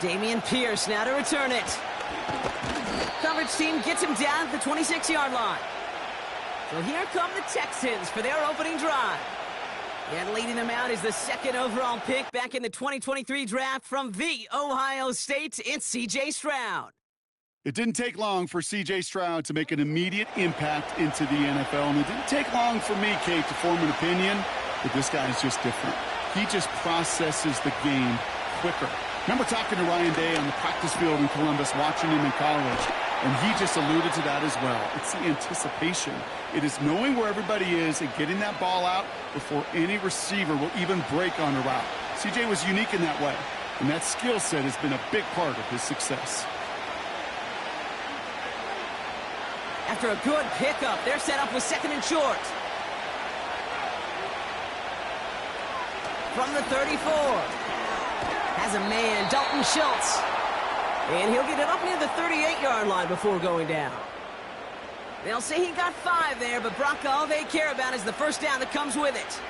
Dameon Pierce now to return it. Coverage team gets him down at the 26-yard line. So here come the Texans for their opening drive. And leading them out is the second overall pick back in the 2023 draft from the Ohio State. It's C.J. Stroud. It didn't take long for C.J. Stroud to make an immediate impact into the NFL. And it didn't take long for me, Kate, to form an opinion, but this guy is just different. He just processes the game quicker. Remember talking to Ryan Day on the practice field in Columbus, watching him in college, and he just alluded to that as well. It's the anticipation. It is knowing where everybody is and getting that ball out before any receiver will even break on a route. CJ was unique in that way, and that skill set has been a big part of his success. After a good pickup, they're set up with second and short. From the 34. Has a man, Dalton Schultz. And he'll get it up near the 38-yard line before going down. They'll say he got 5 there, but Brock, all they care about is the first down that comes with it.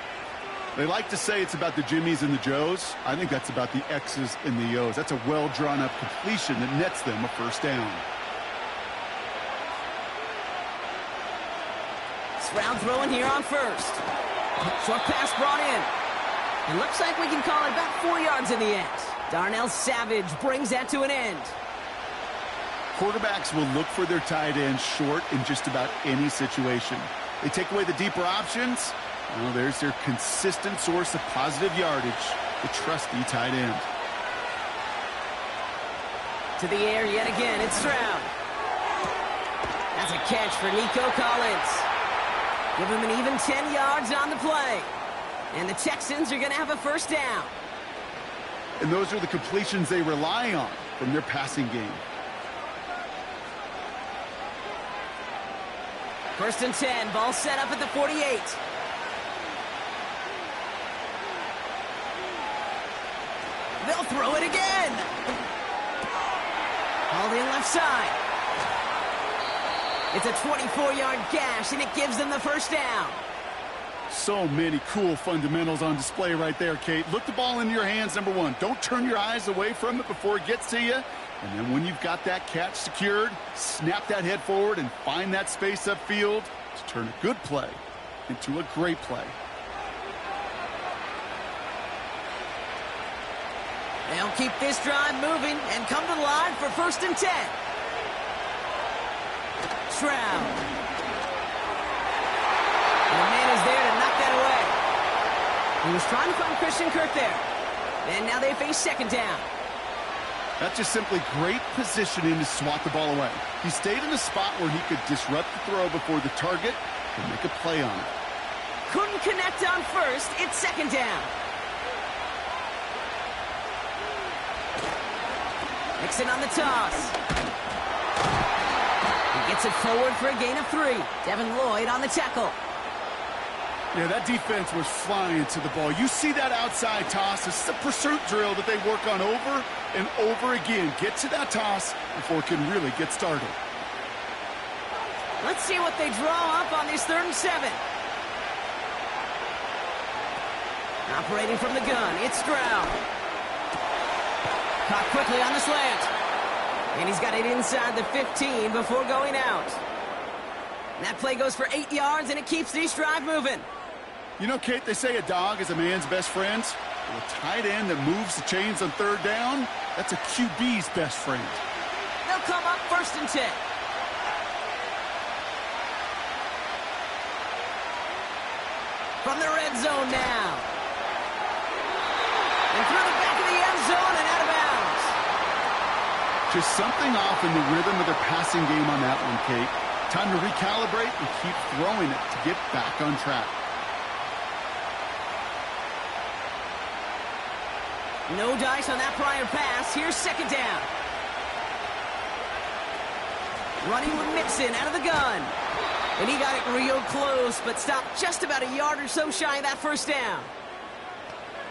They like to say it's about the Jimmies and the Joes. I think that's about the X's and the O's. That's a well-drawn-up completion that nets them a first down. Stroud throwing here on first. Short pass brought in. It looks like we can call it about 4 yards in the end. Darnell Savage brings that to an end. Quarterbacks will look for their tight end short in just about any situation. They take away the deeper options. Well, there's their consistent source of positive yardage, the trusty tight end. To the air yet again, it's Stroud. That's a catch for Nico Collins. Give him an even 10 yards on the play. And the Texans are going to have a first down. And those are the completions they rely on from their passing game. First and 10, ball set up at the 48. They'll throw it again. Hauled in left side. It's a 24-yard gash, and it gives them the first down. So many cool fundamentals on display right there, Kate. Look the ball into your hands, number one. Don't turn your eyes away from it before it gets to you. And then when you've got that catch secured, snap that head forward and find that space upfield to turn a good play into a great play. They'll keep this drive moving and come to the line for first and 10. Stroud. And the man is there to knock that away. He was trying to find Christian Kirk there. And now they face second down. That's just simply great positioning to swat the ball away. He stayed in a spot where he could disrupt the throw before the target and make a play on it. Couldn't connect on first. It's second down. Mixon on the toss. He gets it forward for a gain of 3. Devin Lloyd on the tackle. Yeah, that defense was flying to the ball. You see that outside toss. This is a pursuit drill that they work on over and over again. Get to that toss before it can really get started. Let's see what they draw up on this 3rd and 7. Operating from the gun, it's Stroud. Caught quickly on the slant. And he's got it inside the 15 before going out. And that play goes for 8 yards, and it keeps this drive moving. You know, Kate, they say a dog is a man's best friend. Well, a tight end that moves the chains on 3rd down, that's a QB's best friend. They'll come up first and 10. From the red zone now. And through the back of the end zone and out of bounds. Just something off in the rhythm of their passing game on that one, Kate. Time to recalibrate and keep throwing it to get back on track. No dice on that prior pass. Here's second down. Running with Mixon out of the gun. And he got it real close, but stopped just about a yard or so shy of that first down.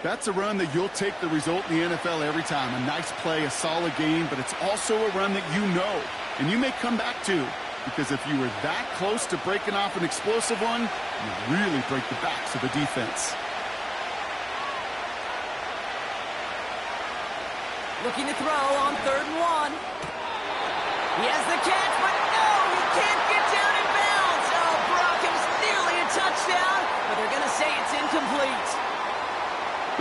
That's a run that you'll take the result in the NFL every time. A nice play, a solid game, but it's also a run that you know, and you may come back to. Because if you were that close to breaking off an explosive one, you really break the backs of the defense. Looking to throw on 3rd and 1. He has the catch, but no, he can't get down in bounds. Oh, Brock, it was nearly a touchdown, but they're going to say it's incomplete.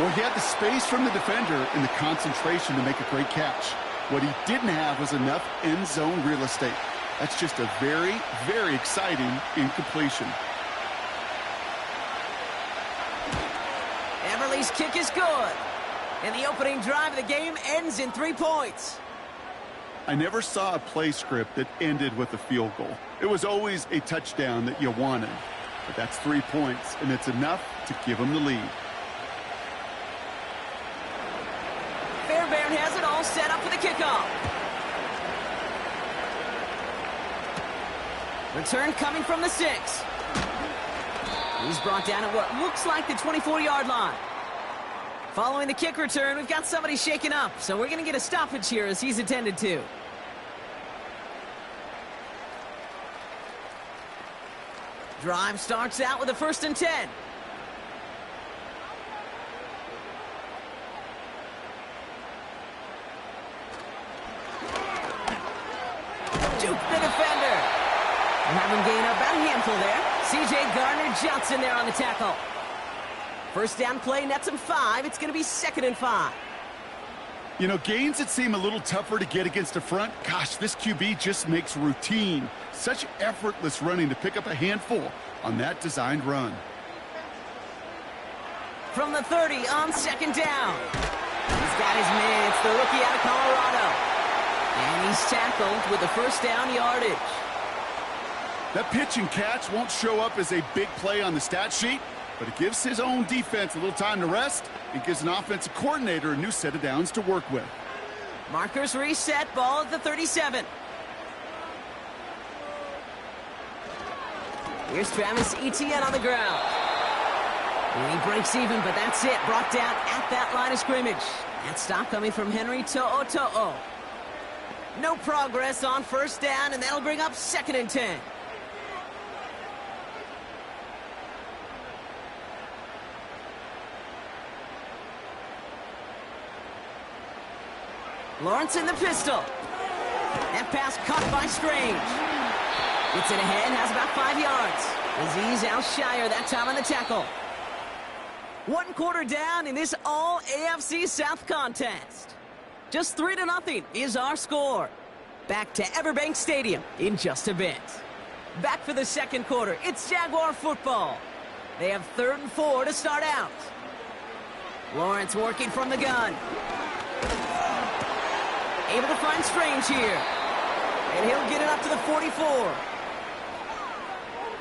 Well, he had the space from the defender and the concentration to make a great catch. What he didn't have was enough end zone real estate. That's just a very, very exciting incompletion. Everly's kick is good. And the opening drive of the game ends in 3 points. I never saw a play script that ended with a field goal. It was always a touchdown that you wanted. But that's 3 points, and it's enough to give them the lead. Fairbairn has it all set up for the kickoff. Return coming from the 6. He's brought down at what looks like the 24-yard line. Following the kick return, we've got somebody shaken up, so we're going to get a stoppage here as he's attended to. Drive starts out with a 1st and 10. Duke the defender. And have him gain about a handful there. C.J. Gardner-Johnson there on the tackle. 1st down play nets him 5. It's going to be 2nd and 5. You know, gains that seem a little tougher to get against the front, gosh, this QB just makes routine. Such effortless running to pick up a handful on that designed run. From the 30 on 2nd down. He's got his man. It's the rookie out of Colorado. And he's tackled with the 1st down yardage. That pitch and catch won't show up as a big play on the stat sheet, but it gives his own defense a little time to rest. It gives an offensive coordinator a new set of downs to work with. Markers reset, ball at the 37. Here's Travis Etienne on the ground. And he breaks even, but that's it. Brought down at that line of scrimmage. That stop coming from Henry To'o. No progress on 1st down, and that'll bring up 2nd and 10. Lawrence in the pistol. That pass caught by Strange. Gets it ahead, has about 5 yards. Azeez Al-Shire that time on the tackle. 1 quarter down in this all-AFC South contest. Just 3-0 is our score. Back to Everbank Stadium in just a bit. Back for the 2nd quarter. It's Jaguar football. They have 3rd and 4 to start out. Lawrence working from the gun. Able to find Strange here. And he'll get it up to the 44.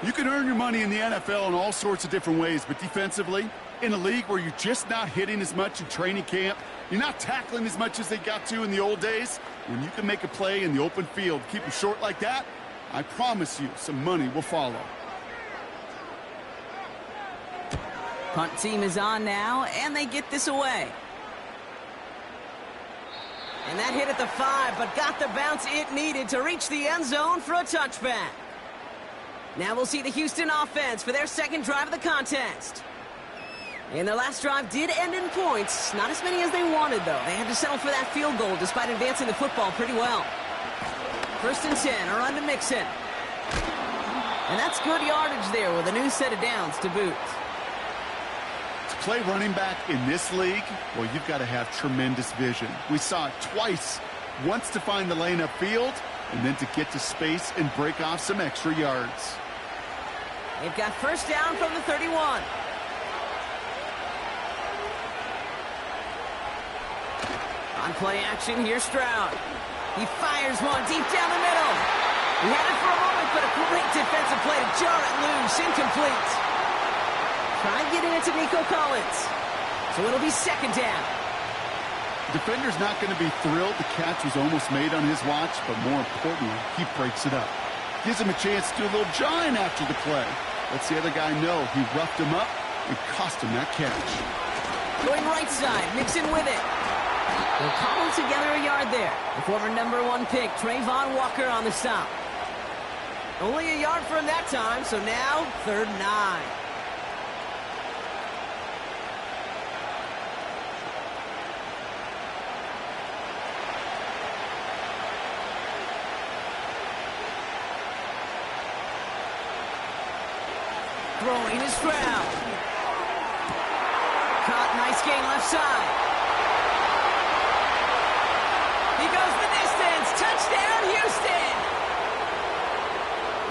You can earn your money in the NFL in all sorts of different ways, but defensively, in a league where you're just not hitting as much in training camp, you're not tackling as much as they got to in the old days, when you can make a play in the open field, keep them short like that, I promise you some money will follow. Punt team is on now, and they get this away. And that hit at the 5, but got the bounce it needed to reach the end zone for a touchback. Now we'll see the Houston offense for their 2nd drive of the contest. And their last drive did end in points. Not as many as they wanted, though. They had to settle for that field goal despite advancing the football pretty well. 1st and 10, a run to Mixon. And that's good yardage there with a new set of downs to boot. To play running back in this league, well, you've got to have tremendous vision. We saw it twice. Once to find the lane upfield, and then to get to space and break off some extra yards. They've got 1st down from the 31. On play action, here's Stroud. He fires one deep down the middle. He had it for a moment, but a great defensive play to jar it loose. Incomplete. Try getting it to Nico Collins. So it'll be 2nd down. Defender's not going to be thrilled the catch was almost made on his watch, but more importantly, he breaks it up. Gives him a chance to do a little jawing after the play. Lets the other guy know he roughed him up and cost him that catch. Going right side, Mixon with it. They'll cobble together a yard there. The former #1 pick, Trayvon Walker on the stop. Only a yard for him that time, so now 3rd and 9. Throwing is Stroud. Caught, nice gain left side. He goes the distance. Touchdown, Houston.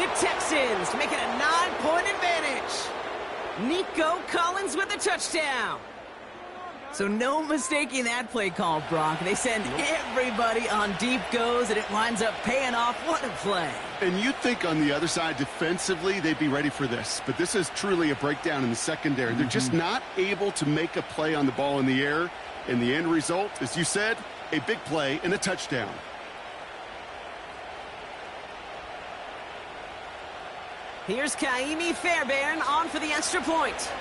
The Texans make it a 9-point advantage. Nico Collins with the touchdown. So no mistaking that play call, Brock. They send everybody on deep goes, and it winds up paying off. What a play. And you'd think on the other side, defensively, they'd be ready for this. But this is truly a breakdown in the secondary. They're just not able to make a play on the ball in the air. And the end result, as you said, a big play and a touchdown. Here's Kaimi Fairbairn on for the extra point.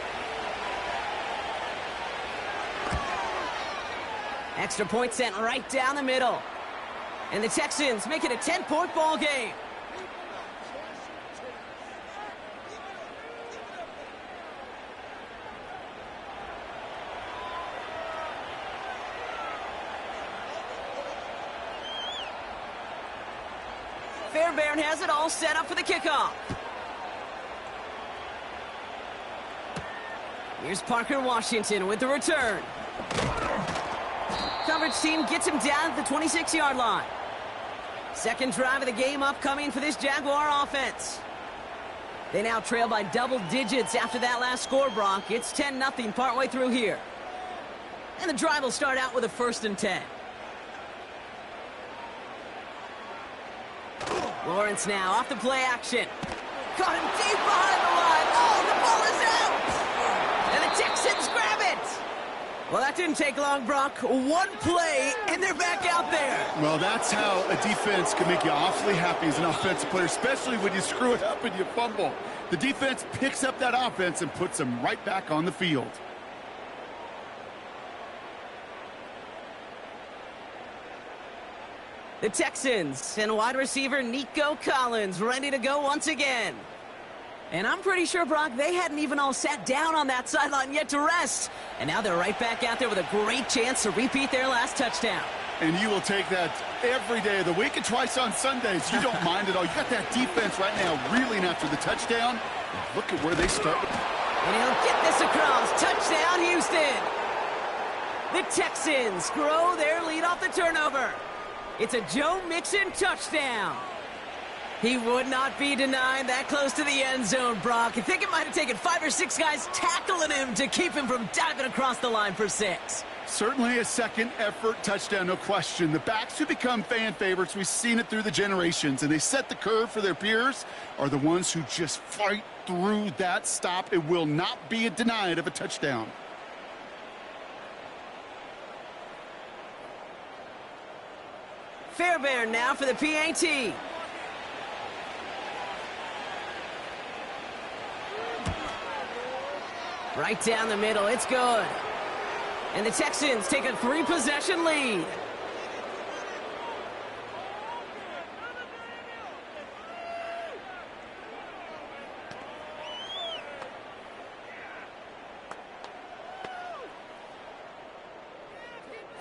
Extra point sent right down the middle. And the Texans make it a 10-point ball game. Fairbairn has it all set up for the kickoff. Here's Parker Washington with the return. Coverage team gets him down at the 26-yard line. Second drive of the game upcoming for this Jaguar offense. They now trail by double digits after that last score, Brock. It's 10-0 partway through here. And the drive will start out with a 1st and 10. Lawrence now off the play action. Got him deep behind the line. Oh, the ball is out! And the Texans grab it! Well, that didn't take long, Brock. One play, and they're back out there. Well, that's how a defense can make you awfully happy as an offensive player, especially when you screw it up and you fumble. The defense picks up that offense and puts them right back on the field. The Texans and wide receiver Nico Collins ready to go once again. And I'm pretty sure, Brock, they hadn't even all sat down on that sideline yet to rest. And now they're right back out there with a great chance to repeat their last touchdown. And you will take that every day of the week and twice on Sundays. You don't mind at all. You got that defense right now reeling after the touchdown. Look at where they start. And he'll get this across. Touchdown, Houston. The Texans grow their lead off the turnover. It's a Joe Mixon touchdown. He would not be denied that close to the end zone, Brock. I think it might have taken 5 or 6 guys tackling him to keep him from diving across the line for 6. Certainly a second effort touchdown, no question. The backs who become fan favorites, we've seen it through the generations, and they set the curve for their peers, are the ones who just fight through that stop. It will not be denied of a touchdown. Fairbairn now for the PAT. Right down the middle, it's good. And the Texans take a 3-possession lead.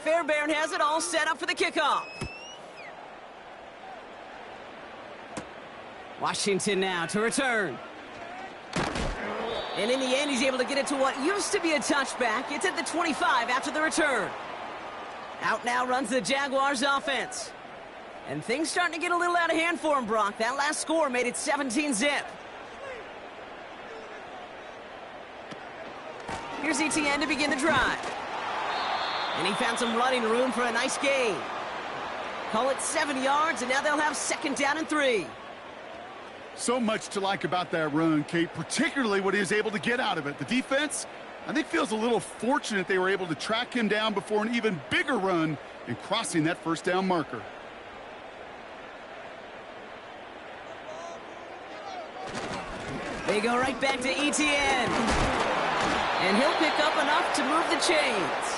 Fairbairn has it all set up for the kickoff. Washington now to return. And in the end, he's able to get it to what used to be a touchback. It's at the 25 after the return. Out now runs the Jaguars offense. And things starting to get a little out of hand for him, Brock. That last score made it 17-zip. Here's ETN to begin the drive. And he found some running room for a nice gain. Call it 7 yards, and now they'll have 2nd down and 3. So much to like about that run, Kate, particularly what he was able to get out of it. The defense, I think, feels a little fortunate they were able to track him down before an even bigger run and crossing that 1st down marker. They go right back to ETN. And he'll pick up enough to move the chains.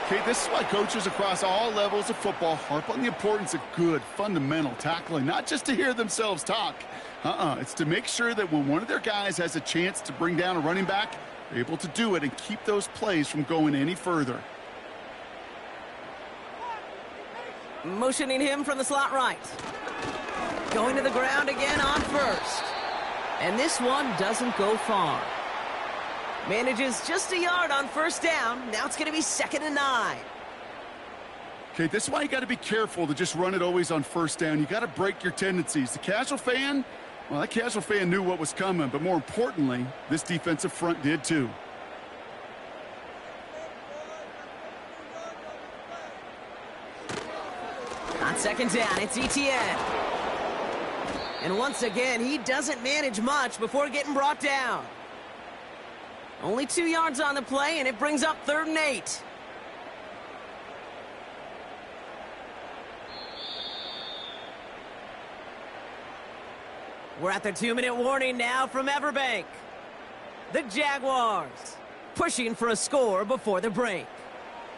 Okay, this is why coaches across all levels of football harp on the importance of good, fundamental tackling, not just to hear themselves talk. It's to make sure that when one of their guys has a chance to bring down a running back, they're able to do it and keep those plays from going any further. Motioning him from the slot right. Going to the ground again on 1st. And this one doesn't go far. Manages just a yard on first down. Now it's going to be 2nd and 9. Okay, this is why you got to be careful to just run it always on first down. You got to break your tendencies. The casual fan, well, that casual fan knew what was coming, but more importantly, this defensive front did too. On 2nd down, it's Etienne. And once again, he doesn't manage much before getting brought down. Only 2 yards on the play, and it brings up 3rd and 8. We're at the 2-minute warning now from Everbank. The Jaguars pushing for a score before the break.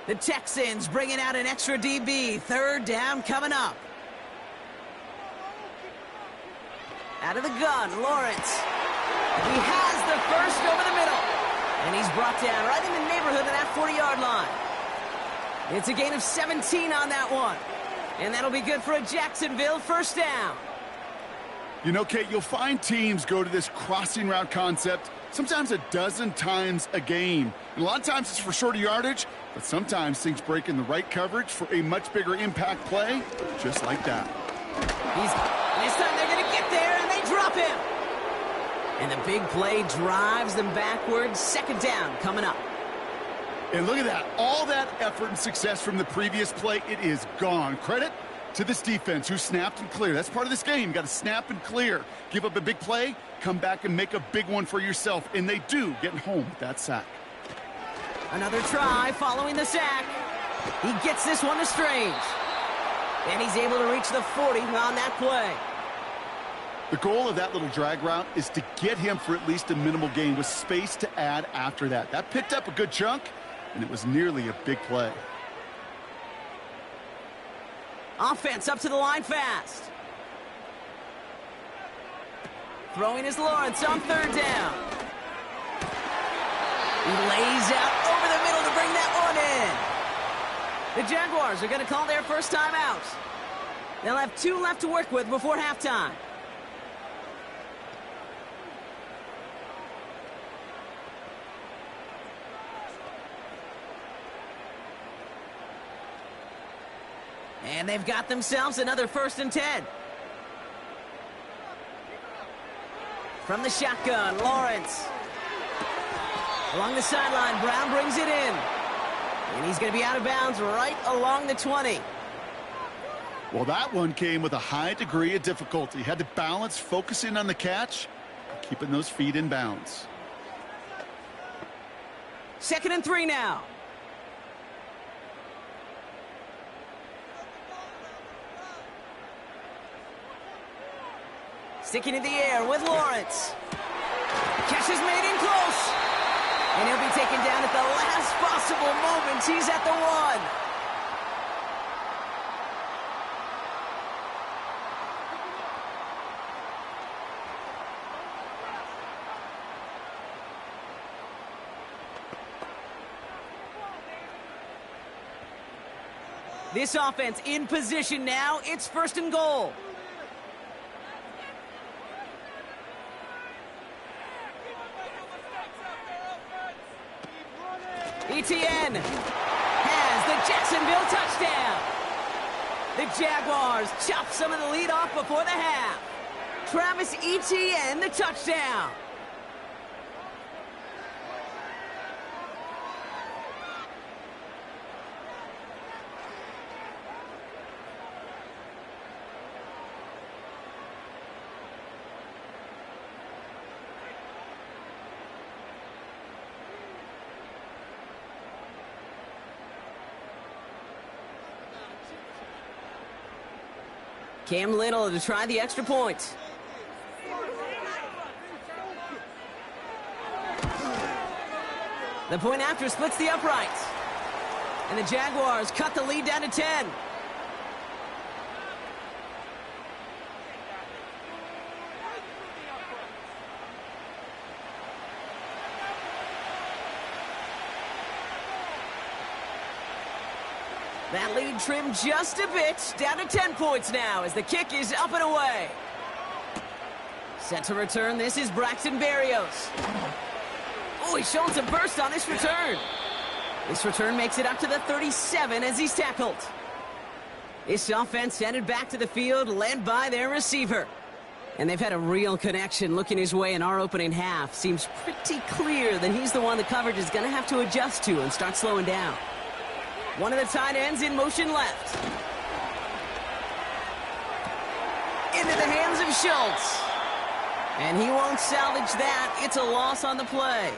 The Texans bringing out an extra DB. 3rd down coming up. Out of the gun, Lawrence. He has the first over the middle. And he's brought down right in the neighborhood of that 40-yard line. It's a gain of 17 on that one. And that'll be good for a Jacksonville first down. You know, Kate, you'll find teams go to this crossing route concept sometimes a dozen times a game. And a lot of times it's for shorter yardage, but sometimes things break in the right coverage for a much bigger impact play, just like that. This time they're going to get there, and they drop him. And the big play drives them backwards. 2nd down coming up. And look at that. All that effort and success from the previous play, it is gone. Credit to this defense who snapped and cleared. That's part of this game. You got to snap and clear. Give up a big play, come back and make a big one for yourself. And they do, getting home with that sack. Another try following the sack. He gets this one to Strange. And he's able to reach the 40 on that play. The goal of that little drag route is to get him for at least a minimal gain with space to add after that. That picked up a good chunk, and it was nearly a big play. Offense up to the line fast. Throwing is Lawrence on 3rd down. He lays out over the middle to bring that one in. The Jaguars are going to call their first time out. They'll have 2 left to work with before halftime. And they've got themselves another 1st and 10. From the shotgun, Lawrence. Along the sideline, Brown brings it in. And he's going to be out of bounds right along the 20. Well, that one came with a high degree of difficulty. Had to balance focusing on the catch, keeping those feet in bounds. 2nd and 3 now. Sticking in the air with Lawrence. Catch is made in close. And he'll be taken down at the last possible moment. He's at the 1. This offense in position now. It's 1st and goal. Etienne has the Jacksonville touchdown. The Jaguars chop some of the lead off before the half. Travis Etienne, the touchdown. Cam Little to try the extra point. The point after splits the uprights. And the Jaguars cut the lead down to 10. That lead trimmed just a bit, down to 10 points now as the kick is up and away. Set to return, this is Braxton Berrios. Oh, he's showing some burst on this return. This return makes it up to the 37 as he's tackled. This offense headed back to the field, led by their receiver. And they've had a real connection looking his way in our opening half. Seems pretty clear that he's the one the coverage is going to have to adjust to and start slowing down. One of the tight ends in motion left. Into the hands of Schultz. And he won't salvage that. It's a loss on the play.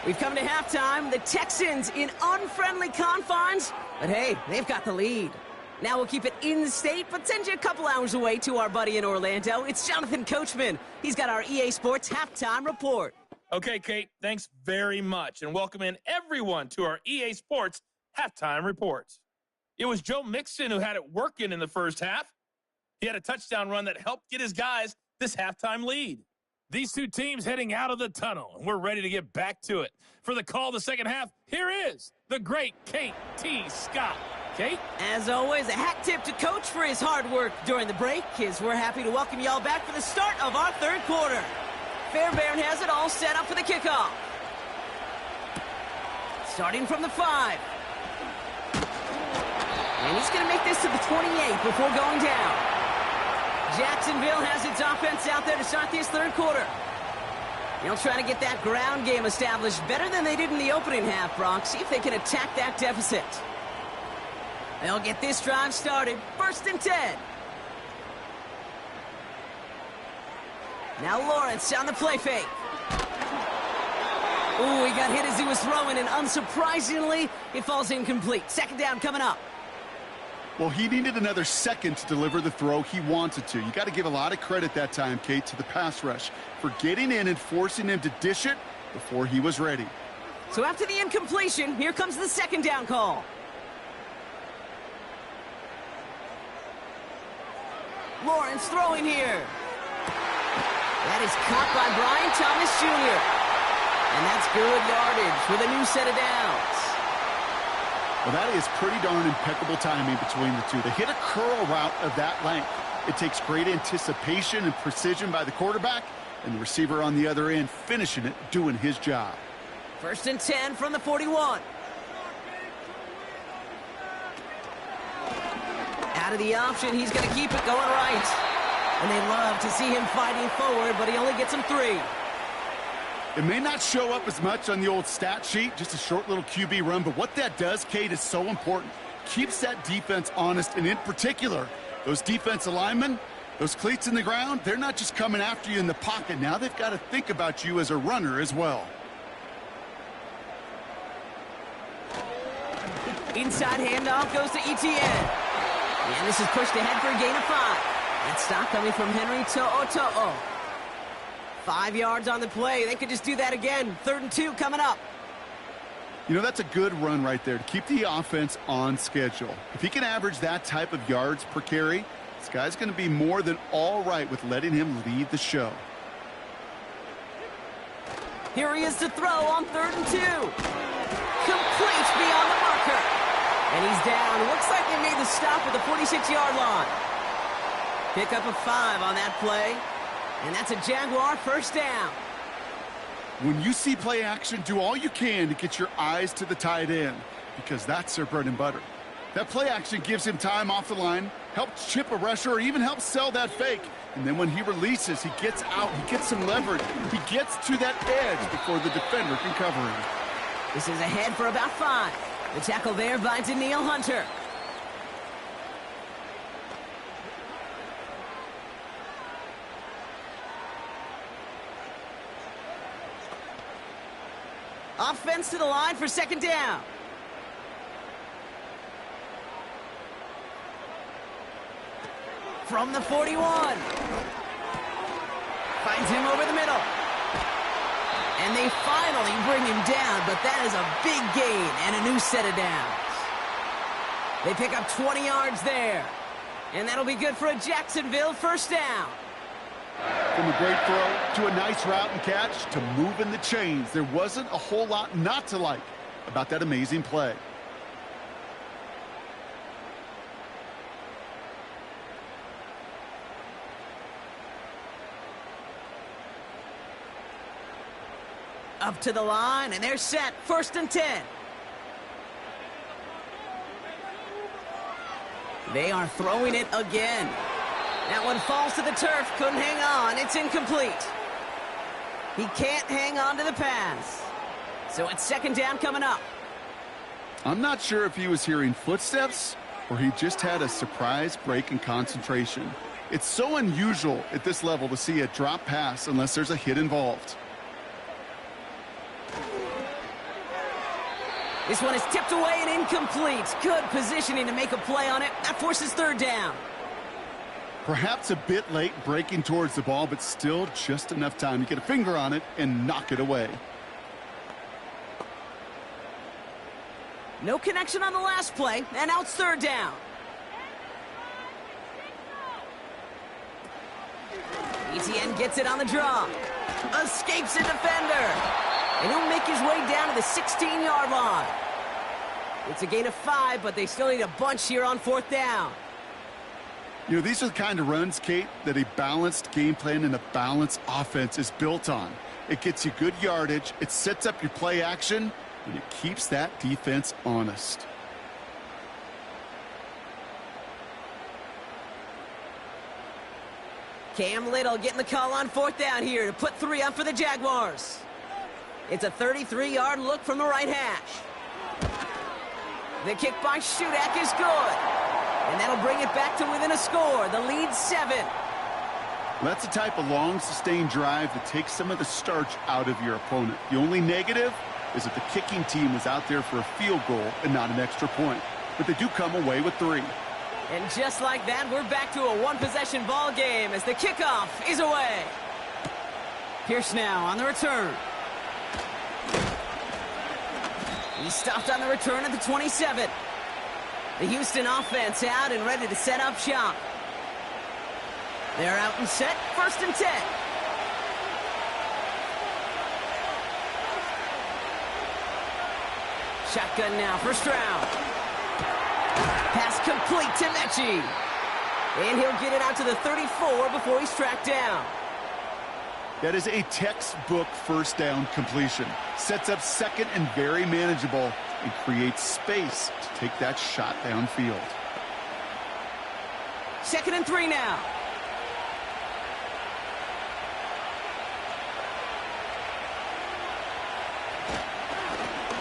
We've come to halftime. The Texans in unfriendly confines. But hey, they've got the lead. Now we'll keep it in the state, but send you a couple hours away to our buddy in Orlando. It's Jonathan Coachman. He's got our EA Sports Halftime Report. Okay, Kate, thanks very much. And welcome in everyone to our EA Sports Halftime Reports. It was Joe Mixon who had it working in the first half. He had a touchdown run that helped get his guys this halftime lead. These two teams heading out of the tunnel, and we're ready to get back to it. For the call of the second half, here is the great Kate T. Scott. Kate? As always, a hat tip to Coach for his hard work during the break, as we're happy to welcome y'all back for the start of our third quarter. Fairbairn has it all set up for the kickoff. Starting from the 5. And he's going to make this to the 28 before going down. Jacksonville has its offense out there to start this third quarter. They'll try to get that ground game established better than they did in the opening half, Brock. See if they can attack that deficit. They'll get this drive started. 1st and 10. Now Lawrence on the play fake. Ooh, he got hit as he was throwing, and unsurprisingly, it falls incomplete. 2nd down coming up. Well, he needed another second to deliver the throw he wanted to. You got to give a lot of credit that time, Kate, to the pass rush for getting in and forcing him to dish it before he was ready. So after the incompletion, here comes the 2nd down call. Lawrence throwing here. That is caught by Brian Thomas Jr. And that's good yardage with a new set of downs. Well, that is pretty darn impeccable timing between the two. They hit a curl route of that length. It takes great anticipation and precision by the quarterback, and the receiver on the other end finishing it, doing his job. 1st and 10 from the 41. Out of the option, he's going to keep it going right. And they love to see him fighting forward, but he only gets him 3. It may not show up as much on the old stat sheet, just a short little QB run, but what that does, Kate, is so important. Keeps that defense honest, and in particular, those defensive linemen, those cleats in the ground, they're not just coming after you in the pocket. Now they've got to think about you as a runner as well. Inside handoff goes to Etienne. And this is pushed ahead for a gain of 5. That stop coming from Henry To'o. 5 yards on the play. They could just do that again. 3rd and 2 coming up. You know, that's a good run right there to keep the offense on schedule. If he can average that type of yards per carry, this guy's going to be more than all right with letting him lead the show. Here he is to throw on 3rd and 2. Complete beyond the marker. And he's down. Looks like they made the stop at the 46-yard line. Pick up a 5 on that play. And that's a Jaguar 1st down. When you see play action, do all you can to get your eyes to the tight end, because that's their bread and butter. That play action gives him time off the line, helps chip a rusher, or even helps sell that fake. And then when he releases, he gets out, he gets some leverage. He gets to that edge before the defender can cover him. This is ahead for about 5. The tackle there by Danielle Hunter. Offense to the line for 2nd down. From the 41. Finds him over the middle. And they finally bring him down, but that is a big gain and a new set of downs. They pick up 20 yards there. And that'll be good for a Jacksonville 1st down. From a great throw to a nice route and catch to moving the chains, there wasn't a whole lot not to like about that amazing play. Up to the line, and they're set. 1st and 10. They are throwing it again. That one falls to the turf. Couldn't hang on. It's incomplete. He can't hang on to the pass. So it's 2nd down coming up. I'm not sure if he was hearing footsteps or he just had a surprise break in concentration. It's so unusual at this level to see a drop pass unless there's a hit involved. This one is tipped away and incomplete. Good positioning to make a play on it. That forces 3rd down. Perhaps a bit late breaking towards the ball, but still just enough time to get a finger on it and knock it away. No connection on the last play, and now it's 3rd down. ETN gets it on the draw. Escapes a defender. And he'll make his way down to the 16-yard line. It's a gain of 5, but they still need a bunch here on 4th down. You know, these are the kind of runs, Kate, that a balanced game plan and a balanced offense is built on. It gets you good yardage, it sets up your play action, and it keeps that defense honest. Cam Little getting the call on 4th down here to put 3 up for the Jaguars. It's a 33-yard look from the right hash. The kick by Shudak is good. And that'll bring it back to within a score. The lead's 7. That's the type of long, sustained drive that takes some of the starch out of your opponent. The only negative is that the kicking team is out there for a field goal and not an extra point. But they do come away with 3. And just like that, we're back to a one-possession ball game as the kickoff is away. Pierce now on the return. He stopped on the return at the 27. The Houston offense out and ready to set up shop. They're out and set. 1st and 10. Shotgun now, 1st round. Pass complete to Mechie. And he'll get it out to the 34 before he's tracked down. That is a textbook 1st down completion. Sets up 2nd and very manageable and creates space to take that shot downfield. 2nd and 3 now.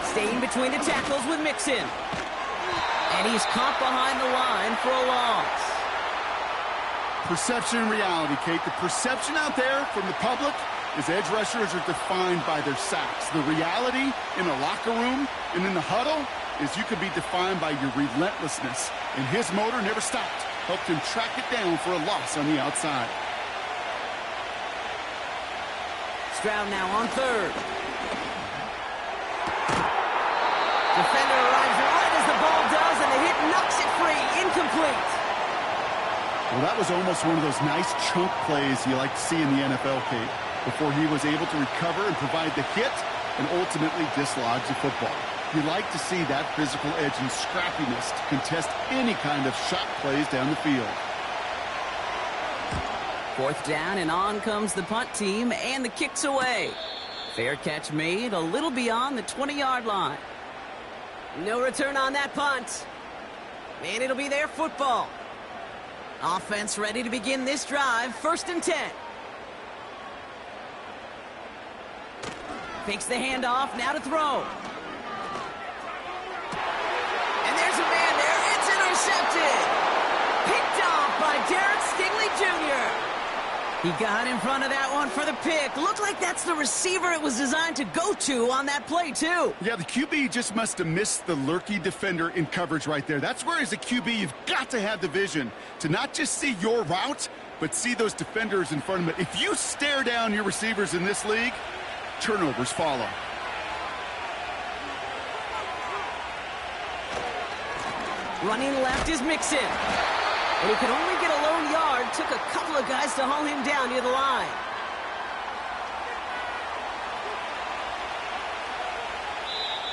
Staying between the tackles with Mixon. And he's caught behind the line for a loss. Perception and reality, Kate. The perception out there from the public is edge rushers are defined by their sacks. The reality in the locker room and in the huddle is you could be defined by your relentlessness. And his motor never stopped. Helped him track it down for a loss on the outside. Stroud now on 3rd. Defender arrives right as the ball does, and the hit knocks it free. Incomplete. Well, that was almost one of those nice chunk plays you like to see in the NFL, Kate, before he was able to recover and provide the hit and ultimately dislodge the football. You like to see that physical edge and scrappiness to contest any kind of shot plays down the field. 4th down, and on comes the punt team, and the kick's away. Fair catch made a little beyond the 20-yard line. No return on that punt. And it'll be their football. Offense ready to begin this drive. 1st and 10. Fakes the handoff, now to throw. And there's a man there. It's intercepted. Picked off by Derek Stingley Jr. He got in front of that one for the pick. Looked like that's the receiver it was designed to go to on that play, too. Yeah, the QB just must have missed the lurky defender in coverage right there. That's where, as a QB, you've got to have the vision to not just see your route, but see those defenders in front of it. If you stare down your receivers in this league, turnovers follow. Running left is Mixon. And he could only get a lone yard. Took a couple of guys to haul him down near the line.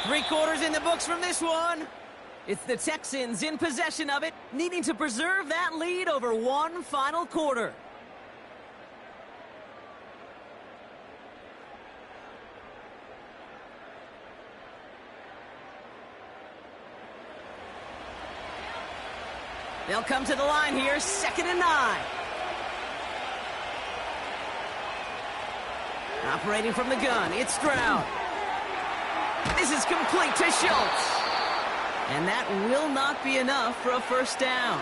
Three quarters in the books from this one. It's the Texans in possession of it, needing to preserve that lead over one final quarter. They'll come to the line here, 2nd and 9. Operating from the gun, it's Stroud. This is complete to Schultz. And that will not be enough for a first down.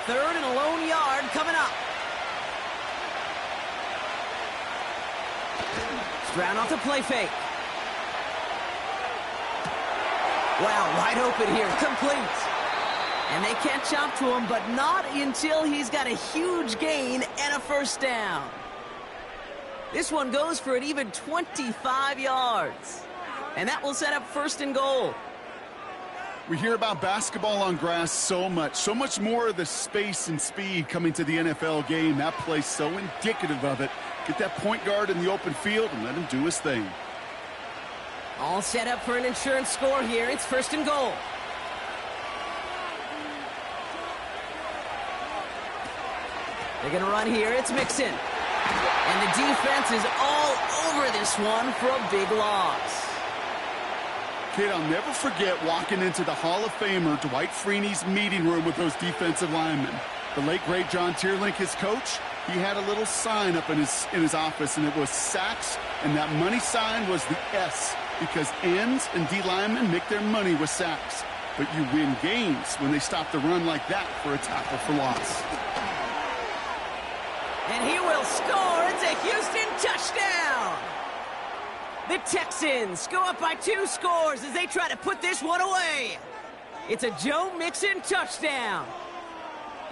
Third and a lone yard coming up. Stroud off the play fake. Wow, wide open here, complete. And they catch up to him, but not until he's got a huge gain and a first down. This one goes for an even 25 yards. And that will set up 1st and goal. We hear about basketball on grass so much more of the space and speed coming to the NFL game. That play's so indicative of it. Get that point guard in the open field and let him do his thing. All set up for an insurance score here. It's 1st and goal. They're going to run here. It's Mixon. And the defense is all over this one for a big loss. Kid, I'll never forget walking into the Hall of Famer Dwight Freeney's meeting room with those defensive linemen. The late, great John Tierlink, his coach, he had a little sign up in his office, and it was sacks, and that money sign was the S, because ends and D linemen make their money with sacks. But you win games when they stop the run like that for a tackle for loss. And he will score. It's a Houston touchdown. The Texans go up by 2 scores as they try to put this one away. It's a Joe Mixon touchdown.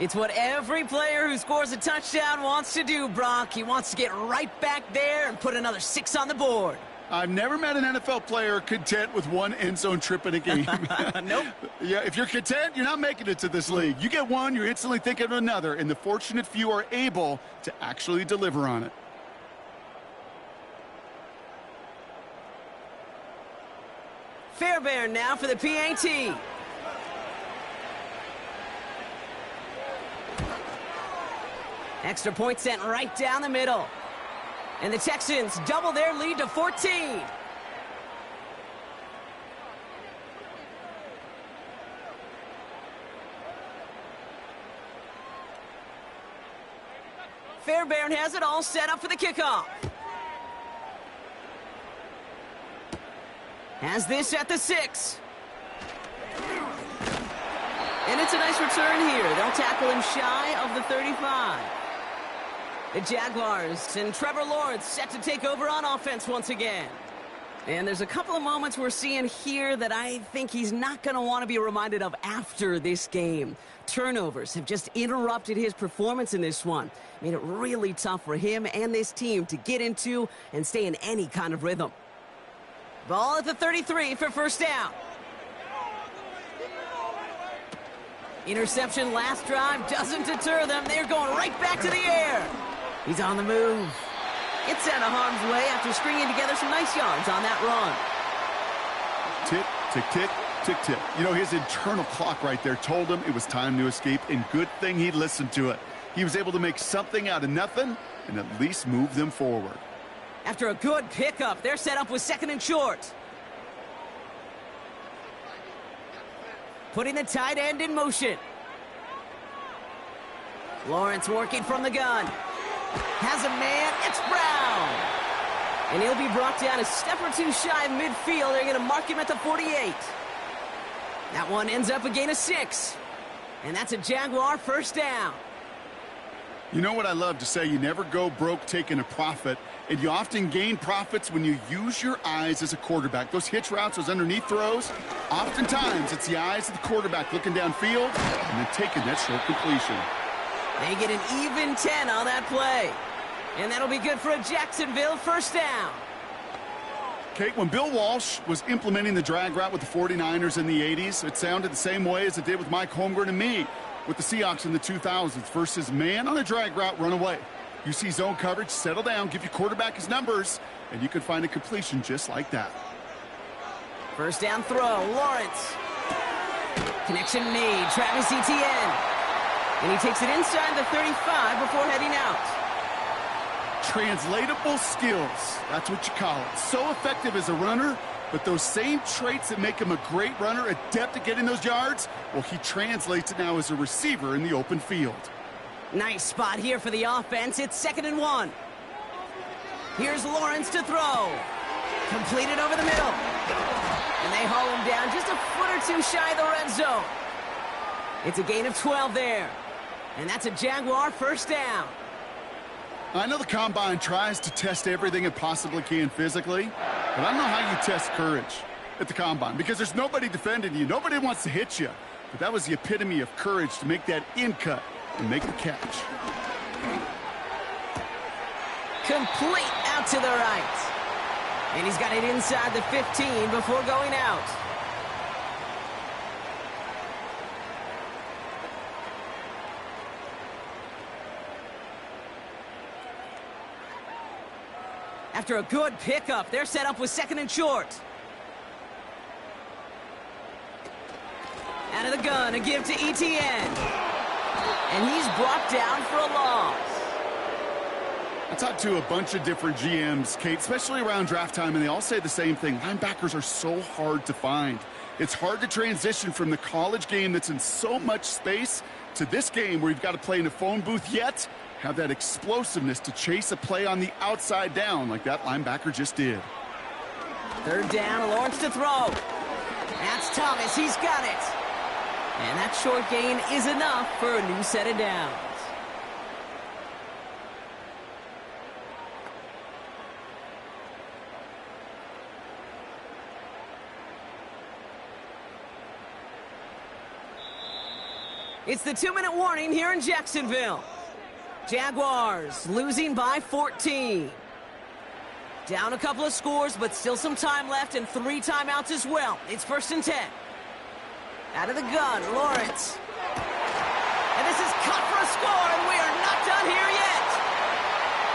It's what every player who scores a touchdown wants to do, Brock. He wants to get right back there and put another 6 on the board. I've never met an NFL player content with one end zone trip in a game. Nope. Yeah, if you're content, you're not making it to this league. You get one, you're instantly thinking of another, and the fortunate few are able to actually deliver on it. Fairbairn now for the PAT. Extra point sent right down the middle. And the Texans double their lead to 14. Fairbairn has it all set up for the kickoff. Has this at the 6. And it's a nice return here. They'll tackle him shy of the 35. The Jaguars and Trevor Lawrence set to take over on offense once again. And there's a couple of moments we're seeing here that I think he's not going to want to be reminded of after this game. Turnovers have just interrupted his performance in this one. Made it really tough for him and this team to get into and stay in any kind of rhythm. Ball at the 33 for first down. Interception last drive doesn't deter them. They're going right back to the air. He's on the move. It's out of harm's way after stringing together some nice yards on that run. Tick, tick, tick, tick, tick. You know, his internal clock right there told him it was time to escape, and good thing he listened to it. He was able to make something out of nothing and at least move them forward. After a good pickup, they're set up with 2nd and short. Putting the tight end in motion. Lawrence working from the gun. Has a man. It's Brown. And he'll be brought down a step or 2 shy of midfield. They're going to mark him at the 48. That one ends up a gain of 6. And that's a Jaguar first down. You know what I love to say? You never go broke taking a profit, and you often gain profits when you use your eyes as a quarterback. Those hitch routes, those underneath throws, oftentimes it's the eyes of the quarterback looking downfield and then taking that short completion. They get an even 10 on that play. And that'll be good for a Jacksonville first down. Kate, when Bill Walsh was implementing the drag route with the 49ers in the 80s, it sounded the same way as it did with Mike Holmgren and me with the Seahawks in the 2000s versus man on a drag route, run away. You see zone coverage, settle down, give your quarterback his numbers, and you can find a completion just like that. First down throw, Lawrence. Connection made, Travis Etienne. And he takes it inside the 35 before heading out. Translatable skills, that's what you call it. So effective as a runner, but those same traits that make him a great runner, adept at getting those yards, well, he translates it now as a receiver in the open field. Nice spot here for the offense. It's 2nd and 1. Here's Lawrence to throw. Completed over the middle. And they haul him down just a foot or two shy of the red zone. It's a gain of 12 there. And that's a Jaguar first down. I know the Combine tries to test everything it possibly can physically, but I don't know how you test courage at the Combine because there's nobody defending you. Nobody wants to hit you. But that was the epitome of courage to make that in cut and make the catch. Complete out to the right. And he's got it inside the 15 before going out. After a good pickup, they're set up with 2nd and short. Out of the gun, a give to Etienne. And he's brought down for a loss. I talked to a bunch of different GMs, Kate, especially around draft time, and they all say the same thing. Linebackers are so hard to find. It's hard to transition from the college game that's in so much space to this game where you've got to play in a phone booth, yet have that explosiveness to chase a play on the outside down like that linebacker just did. 3rd down, Lawrence to throw. That's Thomas, he's got it. And that short gain is enough for a new set of downs. It's the 2-minute warning here in Jacksonville. Jaguars losing by 14. Down a couple of scores, but still some time left and 3 timeouts as well. It's 1st and 10. Out of the gun, Lawrence. And this is cut for a score, and we are not done here yet.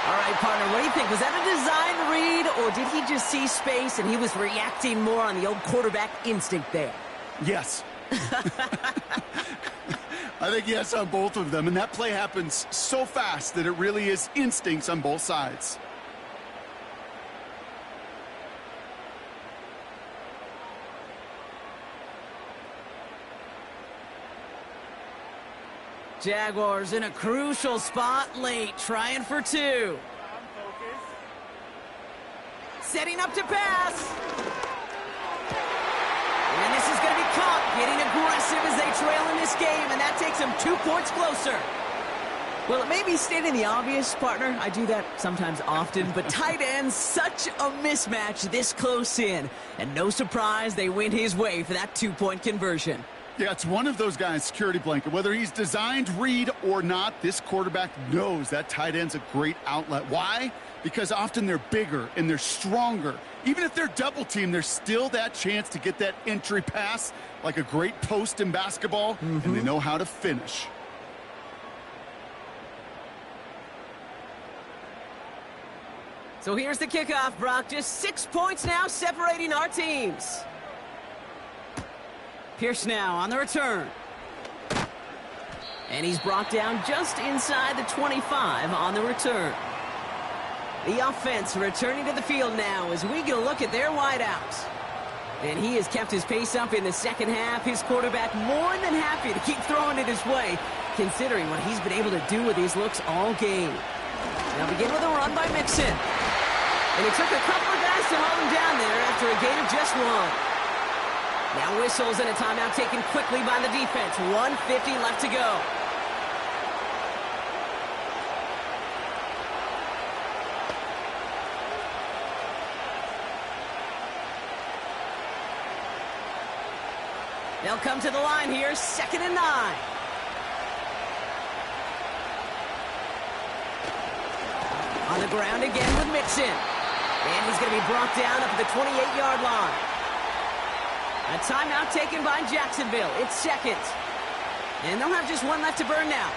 All right, partner, what do you think? Was that a design read, or did he just see space and he was reacting more on the old quarterback instinct there? Yes. I think yes on both of them, and that play happens so fast that it really is instincts on both sides. Jaguars in a crucial spot late, trying for 2. Setting up to pass. And this is going to be caught, getting aggressive as they trail in this game, and that takes them 2 points closer. Well, it may be stating the obvious, partner. I do that sometimes often, but tight ends, such a mismatch this close in. And no surprise, they went his way for that 2-point conversion. Yeah, it's one of those guys, security blanket. Whether he's designed read or not, this quarterback knows that tight end's a great outlet. Why? Because often they're bigger and they're stronger. Even if they're double teamed, there's still that chance to get that entry pass like a great post in basketball, and they know how to finish. So here's the kickoff, Brock. Just 6 points now separating our teams. Pierce now on the return. And he's brought down just inside the 25 on the return. The offense returning to the field now as we get a look at their wideouts. And he has kept his pace up in the second half. His quarterback more than happy to keep throwing it his way, considering what he's been able to do with these looks all game. Now begin with a run by Mixon. And it took a couple of guys to hold him down there after a gain of just 1. Now whistles and a timeout taken quickly by the defense. 1:50 left to go. They'll come to the line here, 2nd and 9. On the ground again with Mixon. And he's going to be brought down up at the 28-yard line. A timeout taken by Jacksonville. It's second. And they'll have just one left to burn now.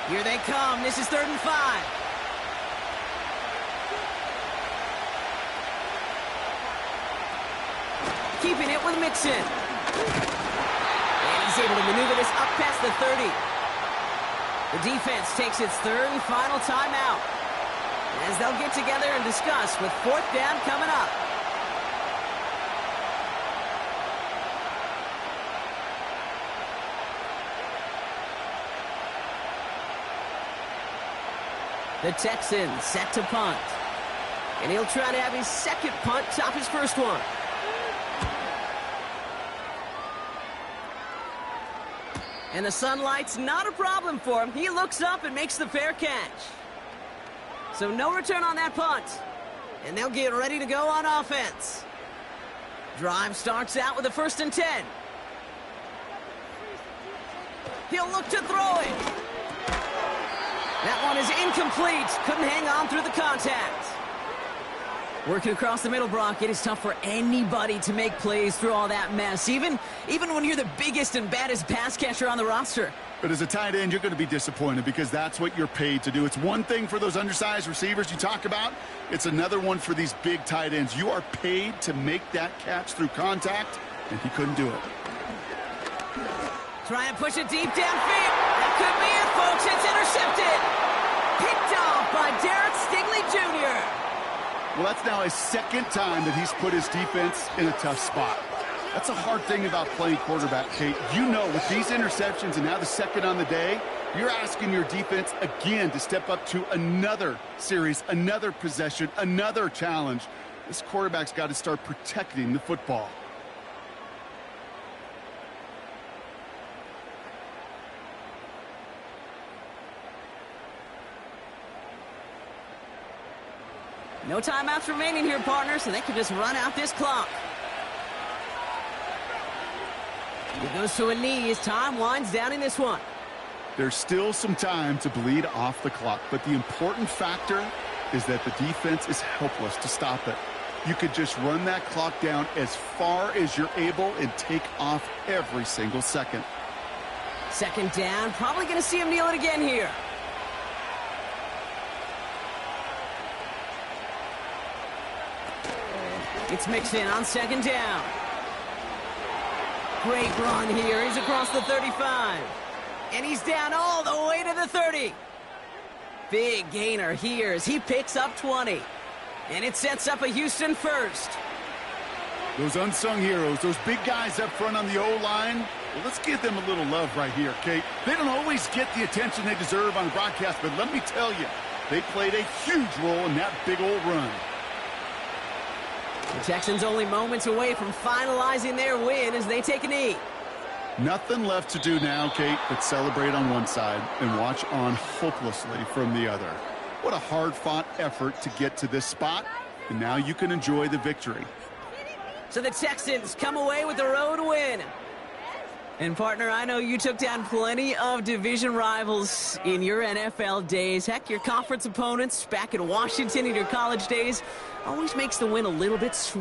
Here they come. This is 3rd and 5. Keeping it with Mixon. And he's able to maneuver this up past the 30. The defense takes its 3rd and final timeout as they'll get together and discuss with 4th down coming up. The Texans set to punt. And he'll try to have his second punt top his first one. And the sunlight's not a problem for him. He looks up and makes the fair catch. So no return on that punt. And they'll get ready to go on offense. Drive starts out with a 1st and 10. He'll look to throw it. That one is incomplete. Couldn't hang on through the contact. Working across the middle, Brock, it is tough for anybody to make plays through all that mess, even when you're the biggest and baddest pass catcher on the roster. But as a tight end, you're going to be disappointed because that's what you're paid to do. It's one thing for those undersized receivers you talk about. It's another one for these big tight ends. You are paid to make that catch through contact, and he couldn't do it. Try and push it deep downfield. That could be it, folks. It's intercepted. Picked off by Derek Stingley Jr. Well, that's now his 2nd time that he's put his defense in a tough spot. That's a hard thing about playing quarterback, Kate. You know, with these interceptions and now the 2nd on the day, you're asking your defense again to step up to another series, another possession, another challenge. This quarterback's got to start protecting the football. No timeouts remaining here, partner, so they can just run out this clock. He goes to a knee as time winds down in this one. There's still some time to bleed off the clock, but the important factor is that the defense is helpless to stop it. You could just run that clock down as far as you're able and take off every single second. 2nd down, probably going to see him kneel it again here. It's Mixon on 2nd down. Great run here. He's across the 35. And he's down all the way to the 30. Big gainer here as he picks up 20. And it sets up a Houston 1st. Those unsung heroes, those big guys up front on the O-line, well, let's give them a little love right here, Kate. They don't always get the attention they deserve on the broadcast, but let me tell you, they played a huge role in that big old run. The Texans only moments away from finalizing their win as they take a knee. Nothing left to do now, Kate, but celebrate on one side and watch on hopelessly from the other. What a hard-fought effort to get to this spot, and now you can enjoy the victory. So the Texans come away with the road win. And, partner, I know you took down plenty of division rivals in your NFL days. Heck, your conference opponents back in Washington in your college days always makes the win a little bit sweeter.